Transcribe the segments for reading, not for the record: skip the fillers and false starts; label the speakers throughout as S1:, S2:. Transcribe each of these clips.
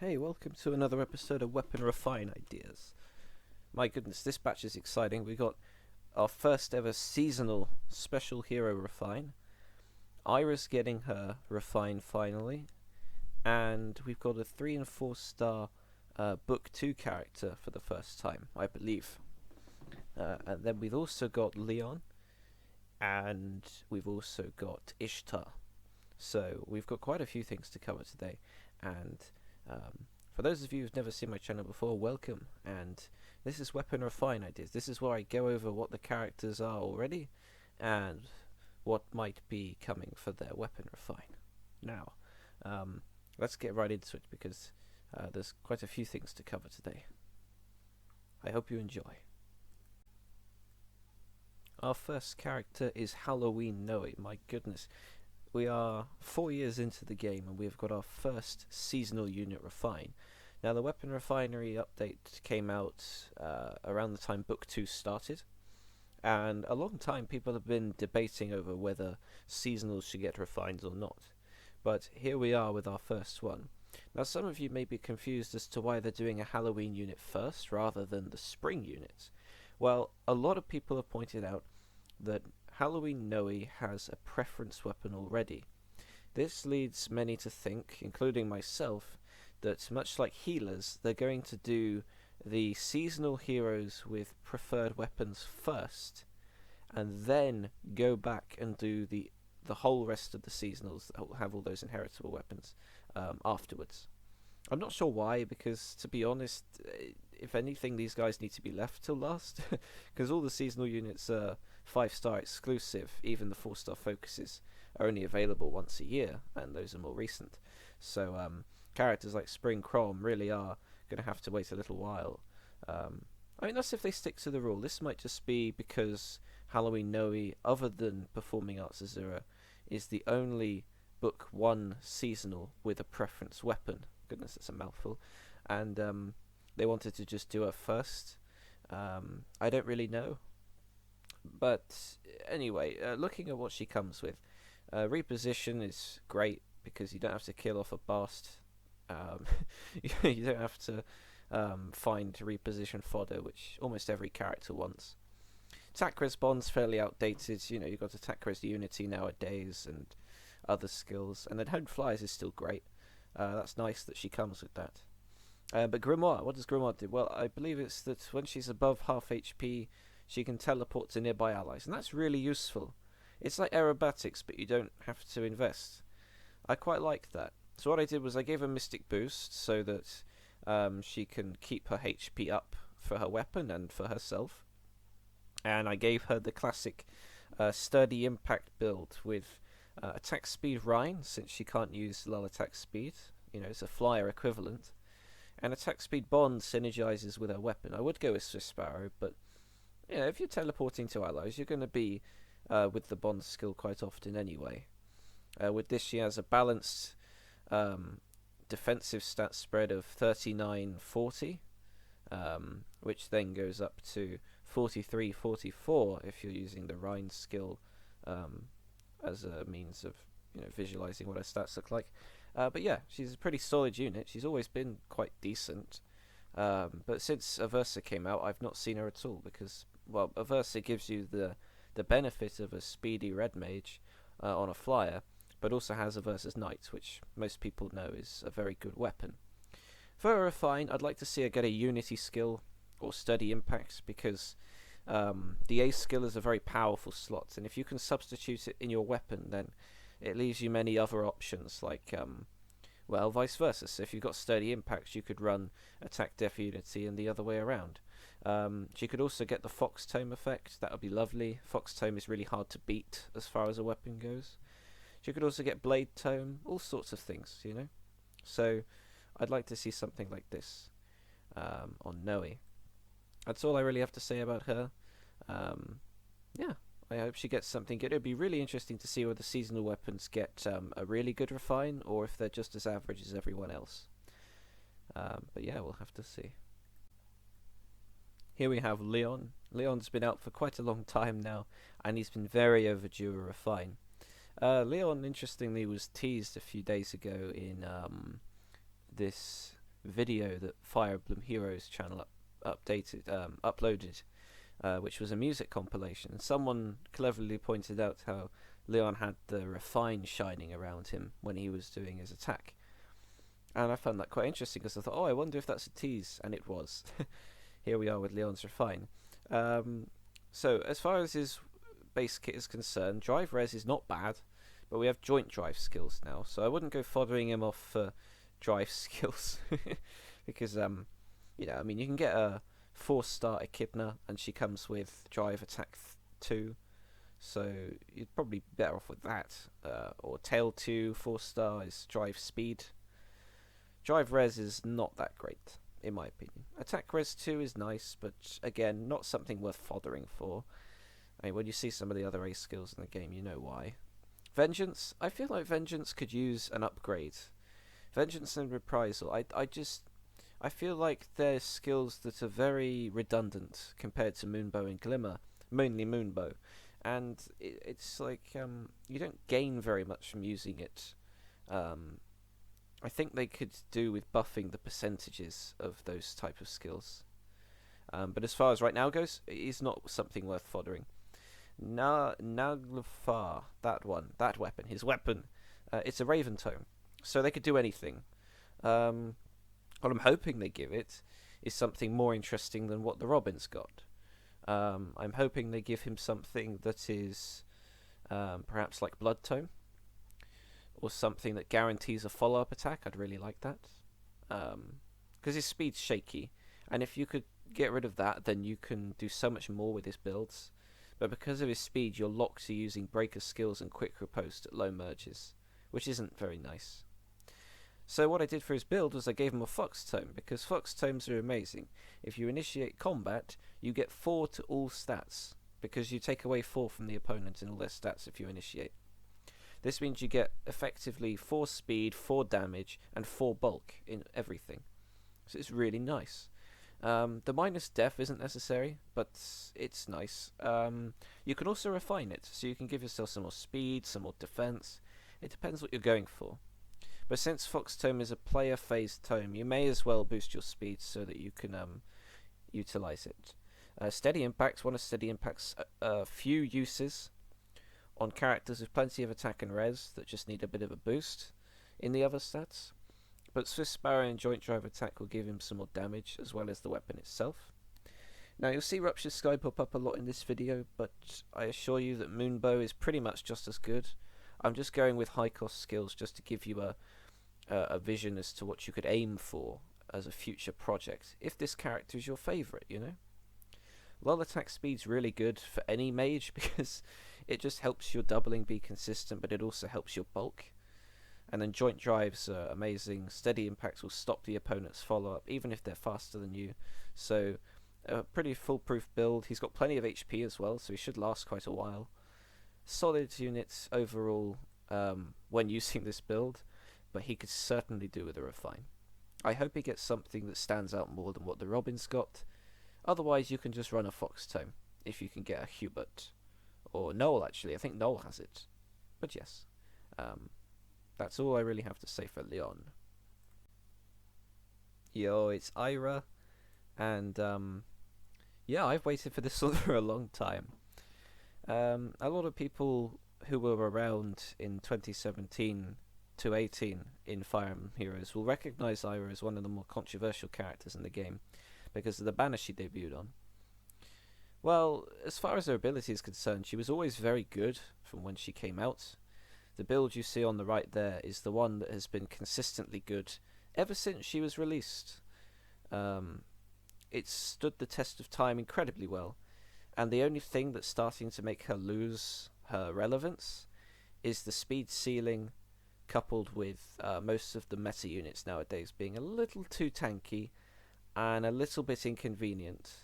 S1: Hey, welcome to another episode of Weapon Refine Ideas. My goodness, this batch is exciting. We got our first ever seasonal special hero refine. Ayra's getting her refine finally, and we've got a 3 and 4 star Book 2 character for the first time, I believe. And then we've also got Lyon, and we've also got Ishtar. So we've got quite a few things to cover today, and for those of you who've never seen my channel before, welcome. And this is Weapon Refine Ideas. This is where I go over what the characters are already and what might be coming for their weapon refine. Now, let's get right into it because there's quite a few things to cover today. I hope you enjoy. Our first character is Halloween Nowi. My goodness. We are 4 years into the game and we've got our first seasonal unit refine. Now the weapon refinery update came out around the time Book 2 started, and a long time people have been debating over whether seasonals should get refined or not. But here we are with our first one. Now some of you may be confused as to why they're doing a Halloween unit first rather than the spring units. Well, a lot of people have pointed out that Halloween Nowi has a preference weapon already. This leads many to think, including myself, that much like healers, they're going to do the seasonal heroes with preferred weapons first, and then go back and do the whole rest of the seasonals that will have all those inheritable weapons afterwards. I'm not sure why, because to be honest, if anything, these guys need to be left till last, because all the seasonal units are 5-star exclusive. Even the 4-star focuses are only available once a year, and those are more recent. So characters like Spring Chrome really are going to have to wait a little while. I mean, that's if they stick to the rule. This might just be because Halloween Nowi, other than Performing Arts Azura, is the only Book 1 seasonal with a preference weapon. Goodness, that's a mouthful. And they wanted to just do her first. I don't really know. But anyway, looking at what she comes with, reposition is great because you don't have to kill off a bast. You don't have to find reposition fodder, which almost every character wants. Attack res bond's fairly outdated. You know, you've got attack res unity nowadays and other skills. And then Hone Flies is still great. That's nice that she comes with that. But Grimoire, what does Grimoire do? Well, I believe it's that when she's above half HP, she can teleport to nearby allies, and that's really useful. It's like aerobatics, but you don't have to invest. I quite like that. So what I did was I gave her Mystic Boost so that she can keep her HP up for her weapon and for herself. And I gave her the classic Sturdy Impact build with attack speed Rhine, since she can't use lull attack speed. You know, it's a flyer equivalent. And attack speed Bond synergizes with her weapon. I would go with Swiss Sparrow, but yeah, if you're teleporting to allies, you're going to be with the Bond skill quite often anyway. With this, she has a balanced defensive stat spread of 39-40, which then goes up to 43-44 if you're using the Rhine skill as a means of visualizing what her stats look like. But yeah, she's a pretty solid unit. She's always been quite decent. But since Aversa came out, I've not seen her at all because, well, Aversa gives you the benefit of a speedy red mage on a flyer, but also has Aversa's Knight, which most people know is a very good weapon. For a refine, I'd like to see her get a Unity skill or Sturdy Impact because the Ace skill is a very powerful slot, and if you can substitute it in your weapon, then it leaves you many other options, like, well, vice versa. So if you've got Sturdy Impacts, you could run Attack Def Unity and the other way around. She could also get the Fox Tome effect. That would be lovely. Fox Tome is really hard to beat as far as a weapon goes. She could also get Blade Tome, all sorts of things, you know. So I'd like to see something like this on Nowi. That's all I really have to say about her. Yeah, I hope she gets something good. It'd be really interesting to see whether seasonal weapons get a really good refine or if they're just as average as everyone else. But yeah, we'll have to see. Here we have Lyon. Lyon's been out for quite a long time now, and he's been very overdue a refine. Lyon, interestingly, was teased a few days ago in this video that Fire Emblem Heroes channel uploaded, which was a music compilation. And someone cleverly pointed out how Lyon had the refine shining around him when he was doing his attack. And I found that quite interesting because I thought, oh, I wonder if that's a tease, and it was. Here we are with Lyon's refine. So as far as his base kit is concerned, drive res is not bad, but we have joint drive skills now, so I wouldn't go following him off for drive skills because you can get a 4-star Echidna and she comes with drive attack 2, so you'd probably be better off with that, or tail 2 4-star is drive speed. Drive res is not that great in my opinion. Attack res 2 is nice, but again, not something worth fothering for. I mean, when you see some of the other ace skills in the game, you know why. Vengeance, I feel like Vengeance could use an upgrade. Vengeance and Reprisal, I feel like they're skills that are very redundant compared to Moonbow and Glimmer, mainly Moonbow. And it's like, you don't gain very much from using it. I think they could do with buffing the percentages of those type of skills. But as far as right now goes, it is not something worth foddering. Naglfar, that weapon, his weapon, it's a Raven Tome, so they could do anything. What I'm hoping they give it is something more interesting than what the Robin's got. I'm hoping they give him something that is perhaps like Blood Tome, or something that guarantees a follow-up attack. I'd really like that, because his speed's shaky, and if you could get rid of that, then you can do so much more with his builds. But because of his speed, you're locked to using breaker skills and quick riposte at low merges, which isn't very nice. So what I did for his build was I gave him a Fox Tome, because Fox Tomes are amazing. If you initiate combat, you get 4 to all stats, because you take away 4 from the opponent in all their stats if you initiate. This means you get effectively 4 speed, 4 damage, and 4 bulk in everything. So it's really nice. The minus def isn't necessary, but it's nice. You can also refine it, so you can give yourself some more speed, some more defense. It depends what you're going for. But since Fox Tome is a player phase tome, you may as well boost your speed so that you can utilize it. Steady Impacts, one of Steady Impact's few uses on characters with plenty of attack and res that just need a bit of a boost in the other stats. But Swift Sparrow and Joint Drive Attack will give him some more damage, as well as the weapon itself. Now you'll see Ruptured Sky pop up a lot in this video, but I assure you that Moonbow is pretty much just as good. I'm just going with high cost skills just to give you a vision as to what you could aim for as a future project, if this character is your favourite, you know? Lull Attack Speed's really good for any mage, because it just helps your doubling be consistent, but it also helps your bulk. And then Joint Drives are amazing. Steady Impacts will stop the opponent's follow-up, even if they're faster than you. So, a pretty foolproof build. He's got plenty of HP as well, so he should last quite a while. Solid units overall when using this build, but he could certainly do with a refine. I hope he gets something that stands out more than what the Robin's got. Otherwise, you can just run a Fox Tome, if you can get a Hubert. Or Noel, actually. I think Noel has it. But yes. That's all I really have to say for Lyon. Yo, it's Ayra, and yeah, I've waited for this one for a long time. A lot of people who were around in 2017 to 18 in Fire Emblem Heroes will recognise Ayra as one of the more controversial characters in the game, because of the banner she debuted on. Well, as far as her ability is concerned, she was always very good from when she came out. The build you see on the right there is the one that has been consistently good ever since she was released. It's stood the test of time incredibly well, and the only thing that's starting to make her lose her relevance is the speed ceiling, coupled with most of the meta units nowadays being a little too tanky and a little bit inconvenient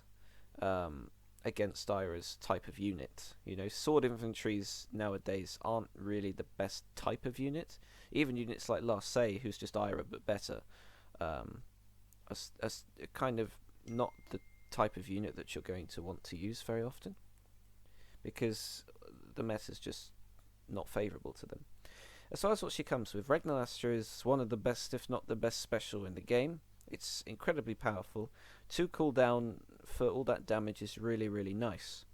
S1: against Ayra's type of unit. You know, sword infantries nowadays aren't really the best type of unit. Even units like Larcey, who's just Ayra but better, are kind of not the type of unit that you're going to want to use very often, because the meta's just not favourable to them. As far as what she comes with, Regnalastra is one of the best, if not the best special in the game, It's incredibly powerful. 2 cooldown for all that damage is really, really nice.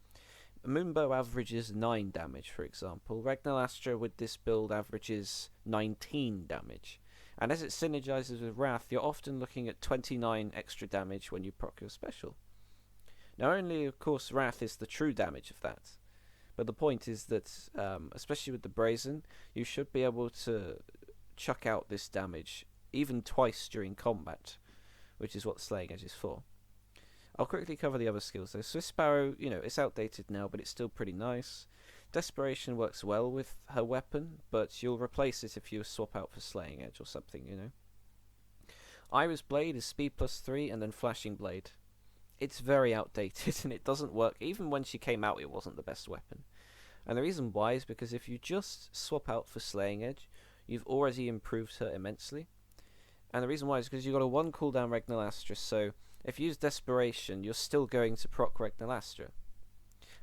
S1: Moonbow averages 9 damage, for example. Ragnalastra with this build averages 19 damage. And as it synergizes with Wrath, you're often looking at 29 extra damage when you proc your special. Now only, of course, Wrath is the true damage of that. But the point is that, especially with the Brazen, you should be able to chuck out this damage even twice during combat, which is what Slaying Edge is for. I'll quickly cover the other skills though. Swift Sparrow, it's outdated now, but it's still pretty nice. Desperation works well with her weapon, but you'll replace it if you swap out for Slaying Edge or something, Ayra's Blade is speed +3 and then Flashing Blade. It's very outdated and it doesn't work. Even when she came out, it wasn't the best weapon. And the reason why is because if you just swap out for Slaying Edge, you've already improved her immensely. And the reason why is because you've got a 1 cooldown Ragnalastra, so if you use Desperation, you're still going to proc Ragnalastra.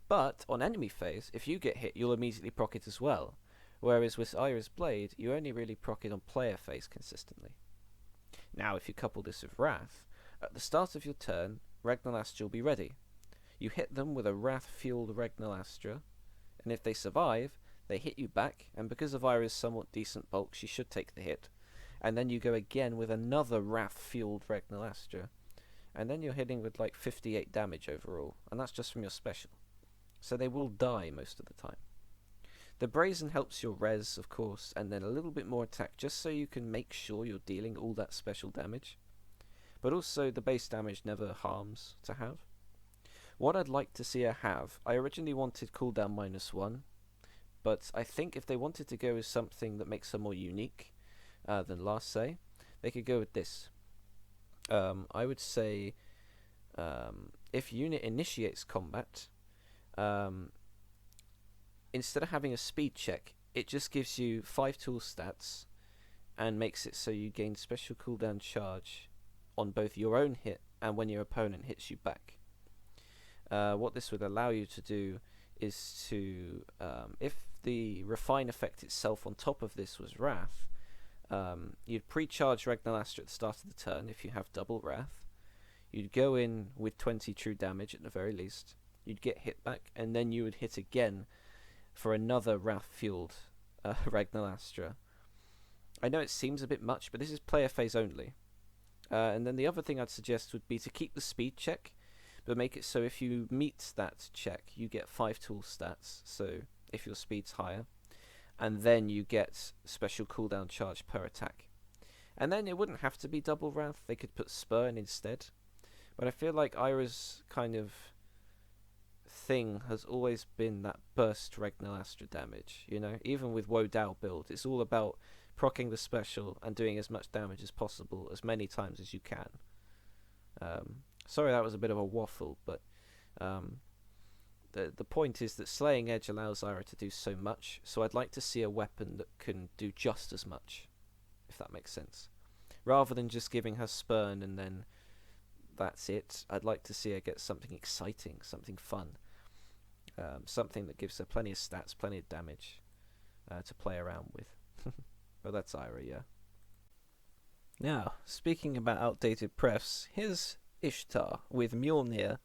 S1: But on enemy phase, if you get hit, you'll immediately proc it as well. Whereas with Ayra's Blade, you only really proc it on player phase consistently. Now, if you couple this with Wrath, at the start of your turn, Ragnalastra will be ready. You hit them with a Wrath-fueled Ragnalastra, and if they survive, they hit you back, and because of Ayra's somewhat decent bulk, she should take the hit. And then you go again with another Wrath-fueled Ragnalastra, and then you're hitting with like 58 damage overall, and that's just from your special. So they will die most of the time. The Brazen helps your res, of course, and then a little bit more attack, just so you can make sure you're dealing all that special damage. But also, the base damage never harms to have. What I'd like to see her have, I originally wanted cooldown -1, but I think if they wanted to go with something that makes her more unique than Last Say, they could go with this. I would say, if unit initiates combat, instead of having a speed check, it just gives you 5 tool stats and makes it so you gain special cooldown charge on both your own hit and when your opponent hits you back. What this would allow you to do is to, if the Refine effect itself on top of this was Wrath, you'd pre-charge Ragnalastra at the start of the turn if you have double Wrath. You'd go in with 20 true damage at the very least. You'd get hit back, and then you would hit again for another Wrath-fueled Ragnalastra. I know it seems a bit much, but this is player phase only. And then the other thing I'd suggest would be to keep the speed check, but make it so if you meet that check, you get 5 tool stats, so if your speed's higher, and then you get special cooldown charge per attack. And then it wouldn't have to be double Wrath, they could put Spurn instead. But I feel like Ayra's kind of thing has always been that burst Ragnalastra damage, even with Woe Dao build, it's all about proccing the special and doing as much damage as possible as many times as you can. Sorry that was a bit of a waffle, but the point is that Slaying Edge allows Ayra to do so much, so I'd like to see a weapon that can do just as much, if that makes sense. Rather than just giving her Spurn and then that's it, I'd like to see her get something exciting, something fun. Something that gives her plenty of stats, plenty of damage to play around with. But that's Ayra, yeah. Now, speaking about outdated prefs, here's Ishtar with Mjolnir.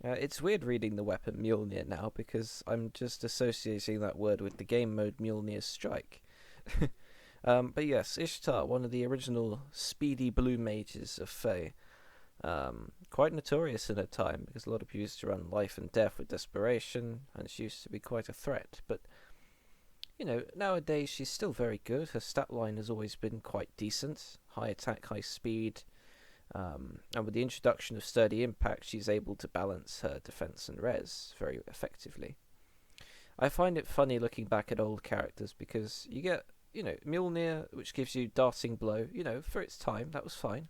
S1: It's weird reading the weapon Mjolnir now because I'm just associating that word with the game mode Mjolnir Strike. But yes, Ishtar, one of the original speedy blue mages of FEH. Quite notorious in her time because a lot of people used to run life and death with desperation, and she used to be quite a threat. But nowadays she's still very good. Her stat line has always been quite decent, high attack, high speed, and with the introduction of Sturdy Impact, she's able to balance her defense and res very effectively. I find it funny looking back at old characters because you get, Mjolnir, which gives you Darting Blow, for its time, that was fine.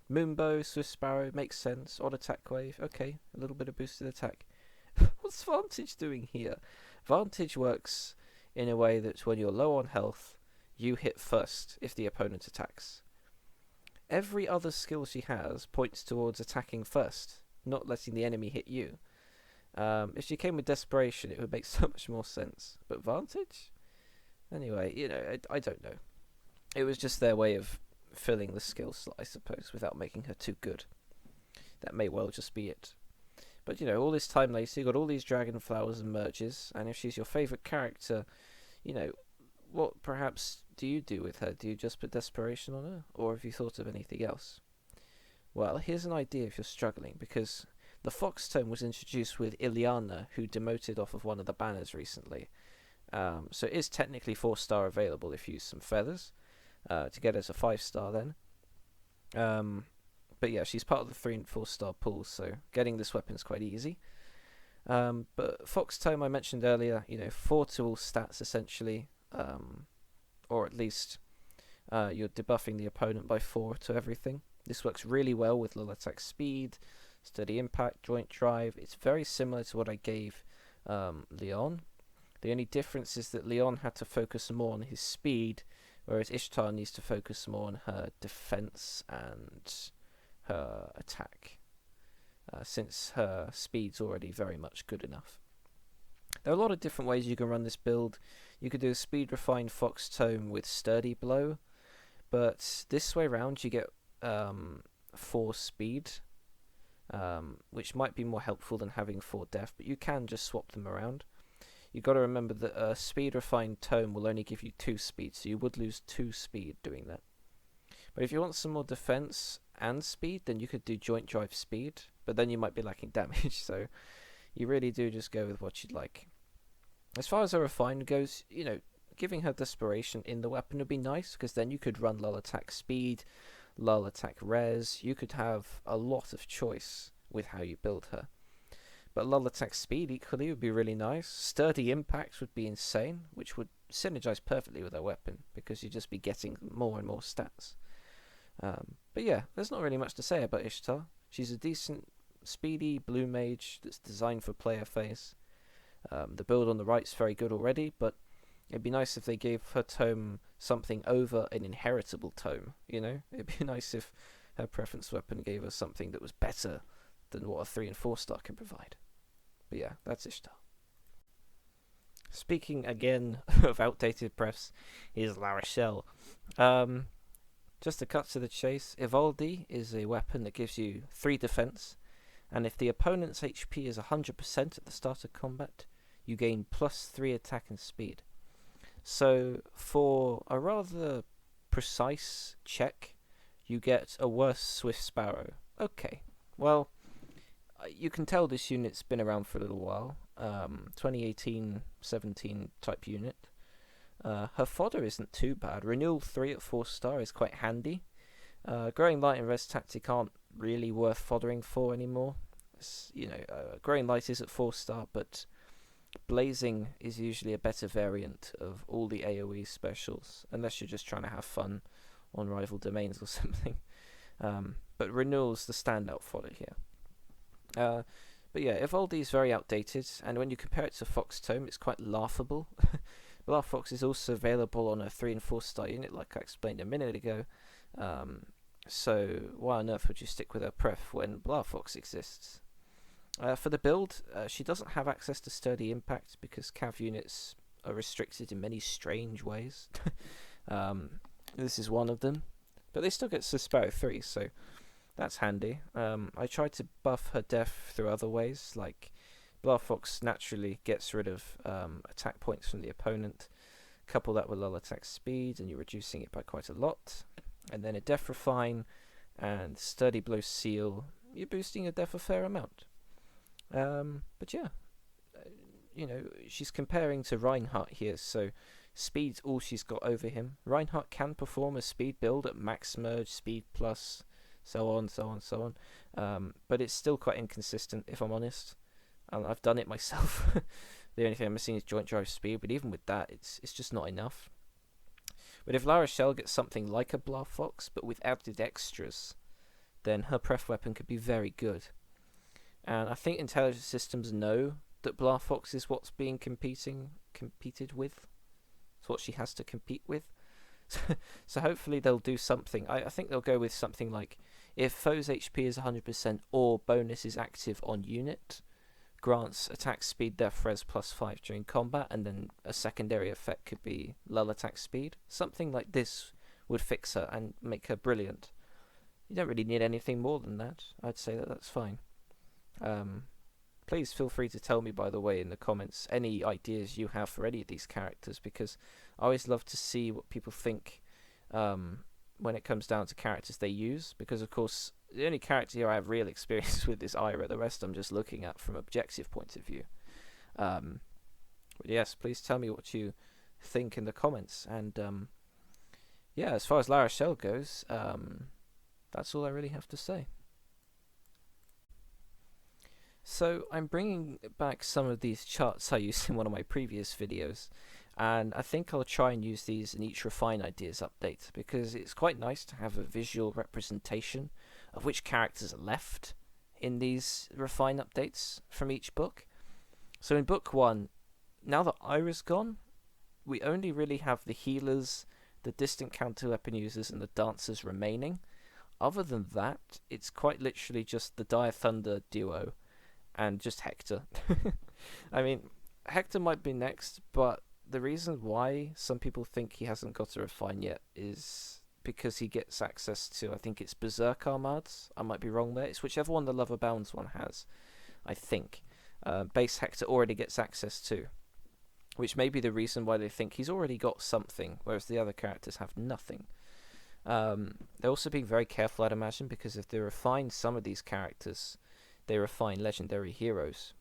S1: Moonbow, Swift Sparrow, makes sense. Odd Attack Wave, okay, a little bit of boosted attack. What's Vantage doing here? Vantage works in a way that when you're low on health, you hit first if the opponent attacks. Every other skill she has points towards attacking first, not letting the enemy hit you. If she came with Desperation, it would make so much more sense. But Vantage? Anyway, I don't know. It was just their way of filling the skill slot, I suppose, without making her too good. That may well just be it. But, all this time later, you got all these dragon flowers and merges, and if she's your favourite character, what perhaps do you do with her? Do you just put desperation on her, or have you thought of anything else? Well, here's an idea if you're struggling, because the Fox tome was introduced with Ilyana, who demoted off of one of the banners recently. So it is technically 4-star available if you use some feathers to get her to 5-star then. But yeah, she's part of the 3 and 4-star pool, so getting this weapon is quite easy. But Fox tome I mentioned earlier, 4 to all stats essentially, or at least you're debuffing the opponent by 4 to everything. This works really well with low attack speed, steady impact, joint drive. It's very similar to what I gave Lyon. The only difference is that Lyon had to focus more on his speed, whereas Ishtar needs to focus more on her defense and her attack, since her speed's already very much good enough. There are a lot of different ways you can run this build. You could do a speed refined Fox tome with sturdy blow, but this way round you get 4 speed, which might be more helpful than having 4 def, but you can just swap them around. You've got to remember that a speed refined tome will only give you 2 speed, so you would lose 2 speed doing that. But if you want some more defense and speed, then you could do joint drive speed, but then you might be lacking damage, so you really do just go with what you'd like. As far as a refined goes, giving her desperation in the weapon would be nice, because then you could run lull attack speed, lull attack res. You could have a lot of choice with how you build her. But lull attack speed equally would be really nice. Sturdy impact would be insane, which would synergize perfectly with her weapon, because you'd just be getting more and more stats. But yeah, there's not really much to say about Ishtar. She's a decent, speedy blue mage that's designed for player phase. The build on the right's very good already, but it'd be nice if they gave her tome something over an inheritable tome, It'd be nice if her preference weapon gave us something that was better than what a 3 and 4-star can provide. But yeah, that's Ishtar. Speaking again of outdated prefs, is La Rochelle. Just to cut to the chase, Ivaldi is a weapon that gives you 3 defense, and if the opponent's HP is 100% at the start of combat, you gain +3 attack and speed. So for a rather precise check, you get a worse Swift Sparrow. Okay, well, you can tell this unit's been around for a little while. 2018-17 type unit. Her fodder isn't too bad. Renewal 3 at 4-star is quite handy. Growing Light and Res Tactic aren't really worth foddering for anymore. Growing Light is at 4-star, but Blazing is usually a better variant of all the AoE specials, unless you're just trying to have fun on rival domains or something. But Renewal's the standout fodder here. But yeah, Ivaldi is very outdated, and when you compare it to Fox Tome, it's quite laughable. Blar Fox is also available on a 3 and 4-star unit, like I explained a minute ago. So why on earth would you stick with her pref when Blar Fox exists? For the build, she doesn't have access to sturdy impact because cav units are restricted in many strange ways. This is one of them, but they still get Sparrow 3, so that's handy. I tried to buff her def through other ways, like Blar Fox naturally gets rid of attack points from the opponent. Couple that with lull attack speed, and you're reducing it by quite a lot. And then a def refine and sturdy blow seal, you're boosting your def a fair amount. But yeah, she's comparing to Reinhardt here, so speed's all she's got over him. Reinhardt can perform a speed build at max merge, speed plus, so on. But it's still quite inconsistent, if I'm honest. I've done it myself. The only thing I'm missing is joint drive speed, but even with that, it's just not enough. But if La Rochelle gets something like a Blar Fox, but with added extras, then her pref weapon could be very good. And I think intelligence systems know that Blar Fox is what's being competed with. It's what she has to compete with. So hopefully they'll do something. I think they'll go with something like, if foe's HP is 100% or bonus is active on unit, grants attack speed def res +5 during combat, and then a secondary effect could be lull attack speed. Something like this would fix her and make her brilliant. You don't really need anything more than that. I'd say that that's fine. Please feel free to tell me, by the way, in the comments, any ideas you have for any of these characters, because I always love to see what people think when it comes down to characters they use, because, of course, the only character here I have real experience with is Ayra. The rest I'm just looking at from objective point of view. But yes, please tell me what you think in the comments. And yeah, as far as La Rochelle goes, that's all I really have to say. So I'm bringing back some of these charts I used in one of my previous videos, and I think I'll try and use these in each Refine Ideas update, because it's quite nice to have a visual representation of which characters are left in these Refine updates from each book. So in book 1, now that Ayra's gone, we only really have the healers, the distant counter weapon users, and the dancers remaining. Other than that, it's quite literally just the Dire Thunder duo and just Hector. I mean, Hector might be next, but the reason why some people think he hasn't got a refine yet is because he gets access to, I think it's Berserk Armads. I might be wrong there. It's whichever one the Lover Bounds one has, I think. Base Hector already gets access to, which may be the reason why they think he's already got something, whereas the other characters have nothing. They're also being very careful, I'd imagine, because if they refine some of these characters, they refine legendary heroes.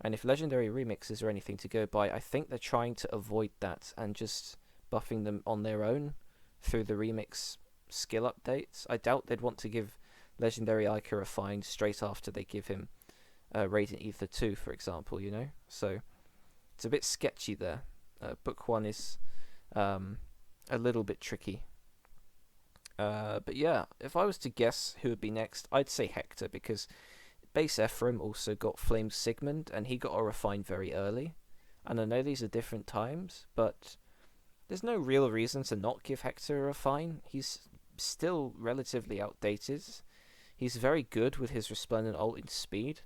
S1: And if legendary remixes are anything to go by, I think they're trying to avoid that and just buffing them on their own through the remix skill updates. I doubt they'd want to give legendary Ica refined straight after they give him Radiant Ether 2, for example, you know? So it's a bit sketchy there. Book 1 is a little bit tricky. But yeah, if I was to guess who would be next, I'd say Hector, because Base Ephraim also got Flame Sigmund, and he got a refine very early. And I know these are different times, but there's no real reason to not give Hector a refine. He's still relatively outdated. He's very good with his Resplendent ult in speed,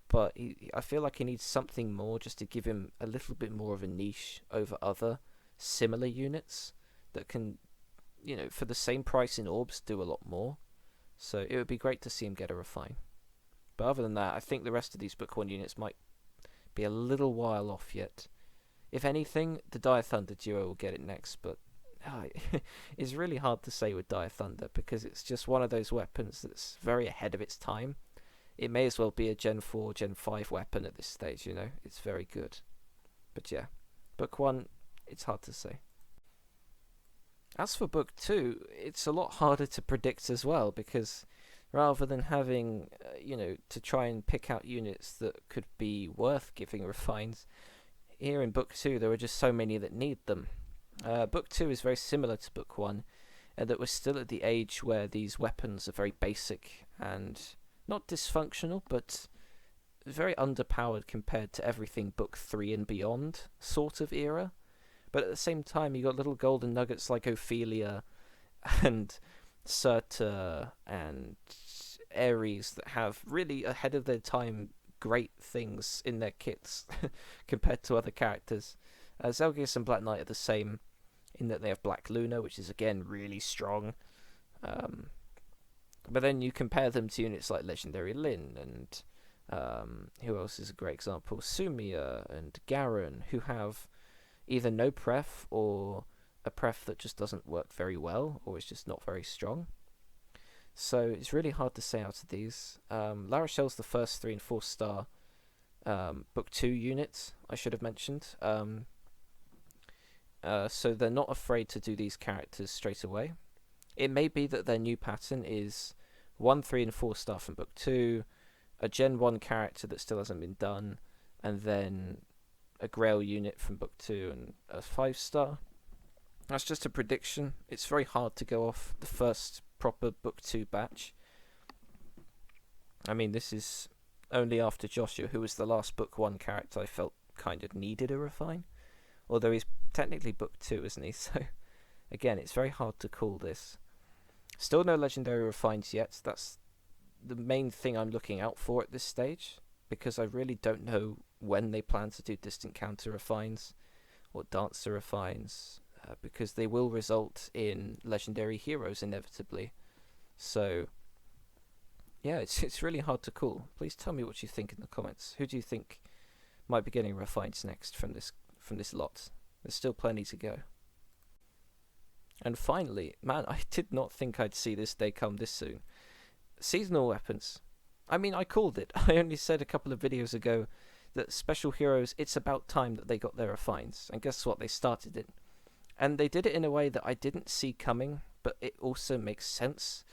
S1: but I feel like he needs something more just to give him a little bit more of a niche over other similar units that can, you know, for the same price in orbs, do a lot more. So it would be great to see him get a refine. But other than that, I think the rest of these Book 1 units might be a little while off yet. If anything, the Dire Thunder duo will get it next, but it's really hard to say with Dire Thunder, because it's just one of those weapons that's very ahead of its time. It may as well be a Gen 4, Gen 5 weapon at this stage, you know? It's very good. But yeah, Book 1, it's hard to say. As for Book 2, it's a lot harder to predict as well, because rather than having, to try and pick out units that could be worth giving refines, here in Book 2 there are just so many that need them. Book 2 is very similar to Book 1, and that we're still at the age where these weapons are very basic and not dysfunctional, but very underpowered compared to everything Book 3 and beyond sort of era. But at the same time, you got little golden nuggets like Ophelia and Surtur and Ares that have really ahead of their time great things in their kits compared to other characters. Zelgius and Black Knight are the same in that they have Black Luna, which is again really strong. But then you compare them to units like Legendary Lyn and who else is a great example? Sumia and Garen, who have either no pref or a pref that just doesn't work very well, or is just not very strong. So it's really hard to say out of these. La Rochelle's the first 3 and 4 star Book 2 unit, I should have mentioned. So they're not afraid to do these characters straight away. It may be that their new pattern is 1, 3 and 4 star from Book 2, a Gen 1 character that still hasn't been done, and then a Grail unit from Book 2 and a 5 star. That's just a prediction. It's very hard to go off the first proper Book 2 batch. I mean, this is only after Joshua, who was the last Book 1 character I felt kind of needed a refine. Although he's technically Book 2, isn't he? So, again, it's very hard to call this. Still no legendary refines yet. That's the main thing I'm looking out for at this stage, because I really don't know when they plan to do distant counter refines or dancer refines. because they will result in legendary heroes inevitably. So yeah, it's really hard to call. Please tell me what you think in the comments. Who do you think might be getting refines next from this lot? There's still plenty to go. And finally, man, I did not think I'd see this day come this soon. Seasonal weapons. I mean, I called it. I only said a couple of videos ago that special heroes, it's about time that they got their refines. And guess what? They started it. And they did it in a way that I didn't see coming, but it also makes sense.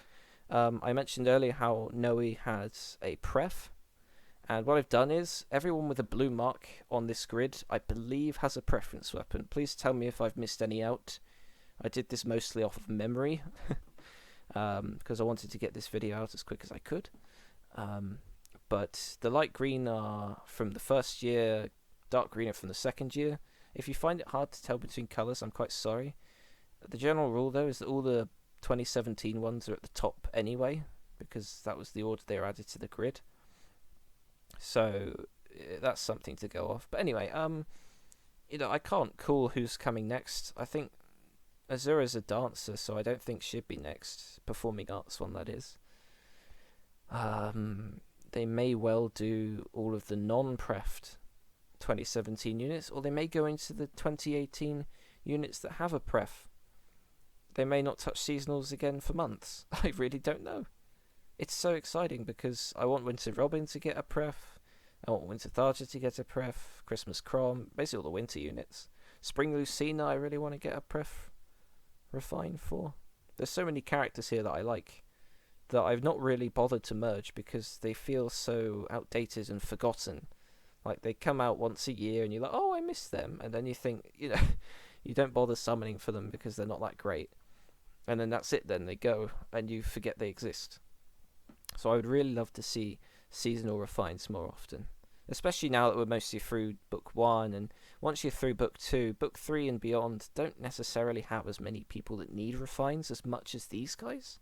S1: I mentioned earlier how Nowi has a pref, and what I've done is everyone with a blue mark on this grid, I believe, has a preference weapon. Please tell me if I've missed any out. I did this mostly off of memory because I wanted to get this video out as quick as I could. But the light green are from the first year, dark green are from the second year. If you find it hard to tell between colours, I'm quite sorry. The general rule, though, is that all the 2017 ones are at the top anyway, because that was the order they were added to the grid. So that's something to go off. But anyway, I can't call who's coming next. I think Azura's a dancer, so I don't think she'd be next. Performing arts one, that is. They may well do all of the non-prefed 2017 units, or they may go into the 2018 units that have a pref. They may not touch seasonals again for months. I really don't know. It's so exciting because I want Winter Robin to get a pref. I want Winter Tharja to get a pref. Christmas Crom, basically all the winter units. Spring Lucina, I really want to get a pref refine for. There's so many characters here that I like that I've not really bothered to merge because they feel so outdated and forgotten. Like, they come out once a year and you're like, oh, I miss them. And then you think, you don't bother summoning for them because they're not that great. And then that's it then. They go and you forget they exist. So I would really love to see seasonal refines more often. Especially now that we're mostly through book 1. And once you're through book 2, book 3 and beyond don't necessarily have as many people that need refines as much as these guys.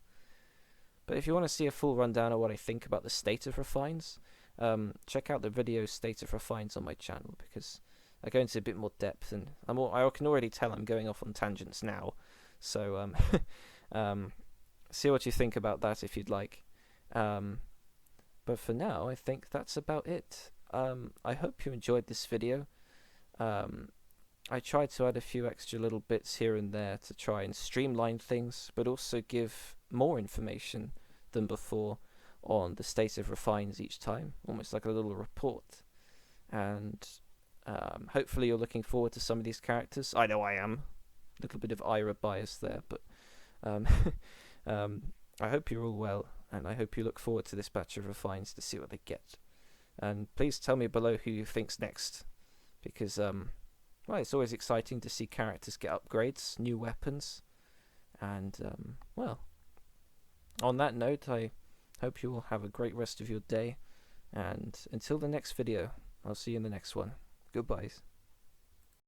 S1: But if you want to see a full rundown of what I think about the state of refines, check out the video State of Refines on my channel, because I go into a bit more depth, and I can already tell I'm going off on tangents now. So see what you think about that if you'd like. But for now, I think that's about it. I hope you enjoyed this video. I tried to add a few extra little bits here and there to try and streamline things, but also give more information than before on the state of refines each time, almost like a little report. And hopefully you're looking forward to some of these characters. I know I am. A little bit of Ayra bias there, but I hope you're all well, and I hope you look forward to this batch of refines to see what they get. And please tell me below who you think's next, because well, it's always exciting to see characters get upgrades, new weapons, and well, on that note, I hope you all have a great rest of your day, and until the next video, I'll see you in the next one. Goodbyes.